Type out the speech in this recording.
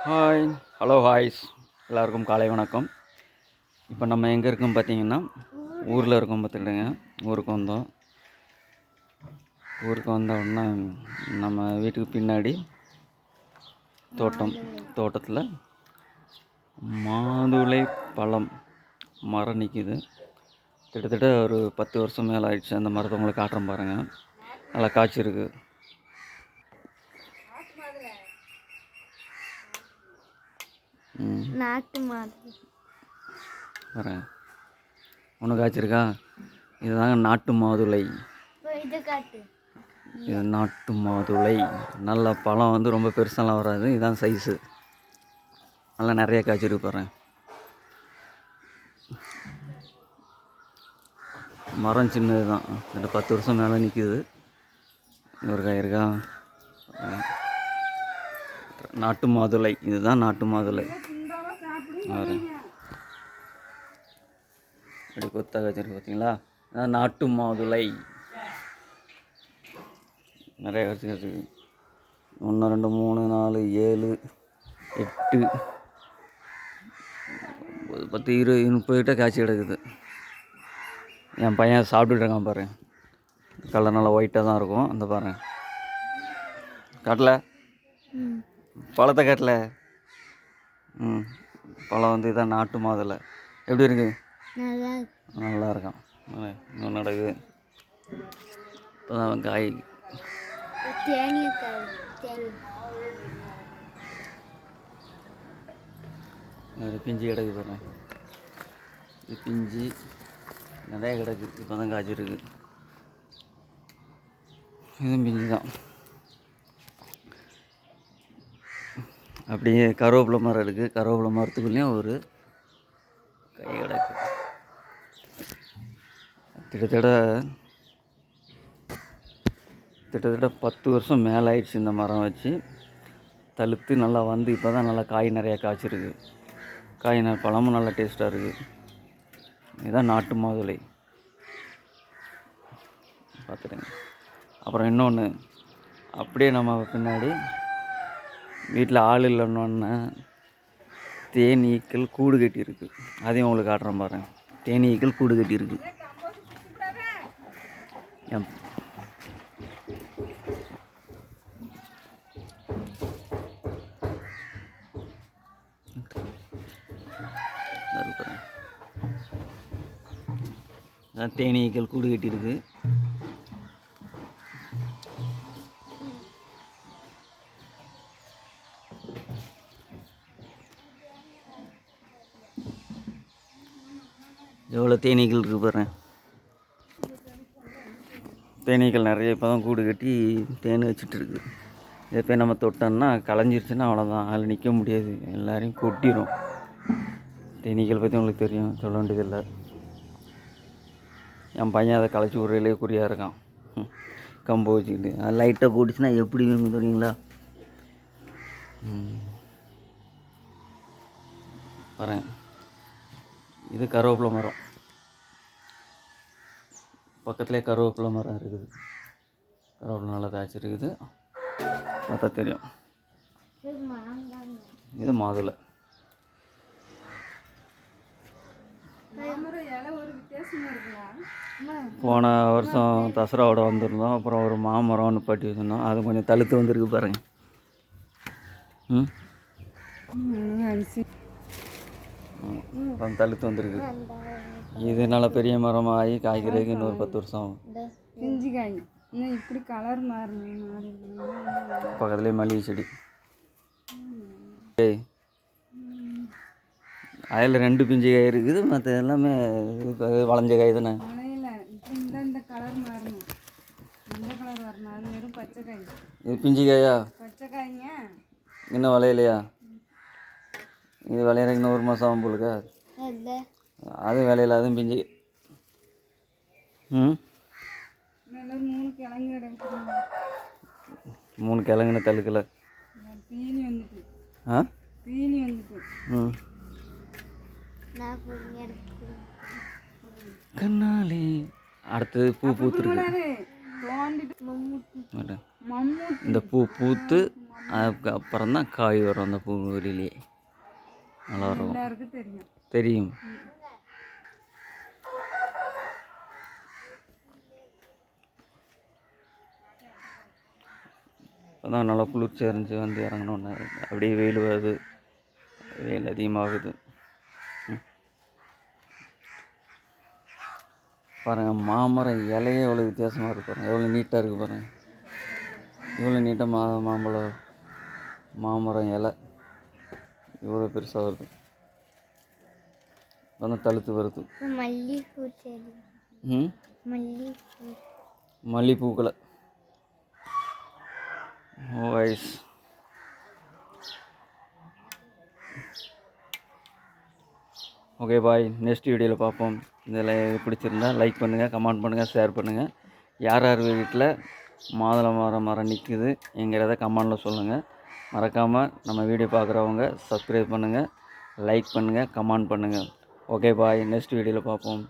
Hi, hello ஹாய்ஸ், எல்லாருக்கும் காலை வணக்கம். இப்போ நம்ம எங்கே இருக்கோம் பார்த்தீங்கன்னா, ஊரில் இருக்கோம் பார்த்துக்கிடுங்க. ஊருக்கு வந்தோம். ஊருக்கு வந்த உடனே நம்ம வீட்டுக்கு பின்னாடி தோட்டத்தில் மாதுளை பழம் மரம் நிற்கிது. கிட்டத்தட்ட ஒரு 10 வருஷம் மேலே ஆயிடுச்சு. அந்த மரத்தை உங்களுக்கு காட்டுறேன் பாருங்கள். நல்லா காய்ச்சிருக்கு. நாட்டு மாதுளை வரேன் ஒன்று காய்ச்சிருக்கா. இதுதாங்க நாட்டு மாதுளை. இது நாட்டு மாதுளை. நல்ல பழம் வந்து ரொம்ப பெருசாலாம் வராது. இதுதான் சைஸு. நல்லா நிறைய காய்ச்சிருக்கு பாருங்க. மரம் சின்னது தான். இந்த 10 வருஷம் மேலே நிற்கிது. ஒரு காய் இருக்கா. நாட்டு மாதுளை. இதுதான் நாட்டு மாதுளை. அப்படி கொத்தாக வச்சிருக்கு பார்த்தீங்களா. அதான் நாட்டு மாதுளை. நிறைய காய்ச்சி 1 2 3 4 7 8 10 20 30 கிட்ட காய்ச்சி கிடக்குது. என் பையன் சாப்பிட்டுட்டு இருக்கான் பாரு. கலர் நல்லா ஒயிட்டாக தான் இருக்கும். அந்த பாருங்க. காட்டல பழத்தை காட்டல. பழம் வந்து இதான் நாட்டு மாதுளை. எப்படி இருக்கு? நல்லா இருக்கும். இன்னும் நடக்குது. இப்போதான் காய் பிஞ்சு கிடக்கு பாருங்க. இது பிஞ்சு நிறைய கிடக்கு. இப்போ தான் காய்ச்சிருக்கு. இதுவும் பிஞ்சு தான். அப்படியே கருவேப்பிலை மரம் இருக்குது. கருவேப்பிலை மரத்துக்குள்ளேயும் ஒரு கை கிடக்கு. கிட்டத்தட்ட 10 வருஷம் மேலே ஆயிடுச்சு இந்த மரம் வச்சு. தழுத்து நல்லா வந்து இப்போ தான் நல்லா காய் நிறையா காய்ச்சிருக்கு. காய் பழமும் நல்லா டேஸ்ட்டாக இருக்குது. இதுதான் நாட்டு மாதுளை. பார்த்துடுங்க. அப்புறம் இன்னொன்று, அப்படியே நம்ம பின்னாடி வீட்டில் ஆள் இல்லைன்னொன்னே தேனீக்கள் கூடு கட்டியிருக்கு. அதையும் உங்களுக்கு காட்டுறேன் பாருங்கள். தேனீக்கள் கூடு கட்டியிருக்கு. தேனீக்கள் கூடு கட்டியிருக்கு. எவ்வளோ தேனீக்கள் இருக்குது பாருங்க. தேனீக்கள் நிறைய இப்போ தான் கூடு கட்டி தேன் வச்சுட்டுருக்கு. இதை போய் நம்ம தொட்டோம்னா களைஞ்சிருச்சுன்னா அவ்வளோதான். அதில் நிற்க முடியாது. எல்லாரையும் கொட்டிடும். தேனீக்கள் பற்றி உங்களுக்கு தெரியும், சொல்ல வேண்டியதில்லை. என் பையன் அதை களைச்சி விட்றதுலே குறியாக இருக்கான். கம்பு வச்சுக்கிட்டு அது லைட்டாக போட்டுச்சுன்னா எப்படி இருக்கும் தெரியுங்களா. வரேன். இது கருவேப்பிலை மரம். பக்கத்துலேயே கருவேப்பிலை மரம் இருக்குது. கருவேப்பிலை நல்லா காய்ச்சிருக்குது. பார்த்தா தெரியும். இது மாதுளை. போன வருஷம் தசராவோட வந்திருந்தோம். அப்புறம் ஒரு மாமரம் ஒன்று பட்டி வச்சுருந்தோம். அது கொஞ்சம் தழுத்து வந்துருக்கு பாருங்க. தழுத்து வந்துருக்கு. இது நல்லா பெரிய மரமாக ஆகி காய்க்கிறதுக்கு இன்னொரு 10 வருஷம் ஆகும். பிஞ்சு காய் இப்படி கலர் மாறி பக்கத்துலேயே மல்லிகை செடி. அதில் 2 பிஞ்சு காய் இருக்குது. மற்ற எல்லாமே வளைஞ்ச காய் தானே. இந்த கலர் மாறணும். இந்த கலர் வரணும். அது வெறும் பச்சை காய். இது பிஞ்சு காயா? பச்சை காய்ங்க. இன்னும் விளையலையா? இது விளையிறதுக்கு இன்னும் 1 மாதம் ஆகும் போலுக்கா. அது விளையில. அதுவும் பிஞ்சு. 3 கிழங்குன்னு தழுக்கல. கண்ணாலே. அடுத்தது பூ பூத்துருக்கு. இந்த பூ பூத்து அதுக்கப்புறம் தான் காய் வரும் அந்த பூங்குடியிலே. நல்லா இருக்கும். எல்லாருக்கும் தெரியும். தெரியும். அதான் நல்லா குளிர்ச்சியாக இருந்துச்சு. வந்து இறங்கணுன்னு அப்படியே வெயில் வருது, வெயில் அதிகமாகுது. பாருங்கள், மாமரம் இலையே எவ்வளோ வித்தியாசமாக இருக்குது பாருங்கள், எவ்வளோ நீட்டாக இருக்குது பாருங்கள். இவ்வளோ நீட்டாக மாமரம் இலை இவ்வளோ பெருசாக வருது. வந்து தழுத்து வருது. மல்லிகைப்பூ செடி. மல்லிகைப்பூக்களை வாய்ஸ். ஓகே பாய், நெக்ஸ்ட் வீடியோவில் பார்ப்போம். இதில் பிடிச்சிருந்தா லைக் பண்ணுங்கள், கமெண்ட் பண்ணுங்கள், ஷேர் பண்ணுங்கள். யார் யார் வீட்டில் மாதுளை மரம் நிற்குதுங்கிறத கமெண்டில் சொல்லுங்கள். மறக்காமல் நம்ம வீடியோ பார்க்குறவங்க சப்ஸ்கிரைப் பண்ணுங்கள், லைக் பண்ணுங்கள், கமெண்ட் பண்ணுங்கள். ஓகே பாய், நெக்ஸ்ட் வீடியோவில் பார்ப்போம்.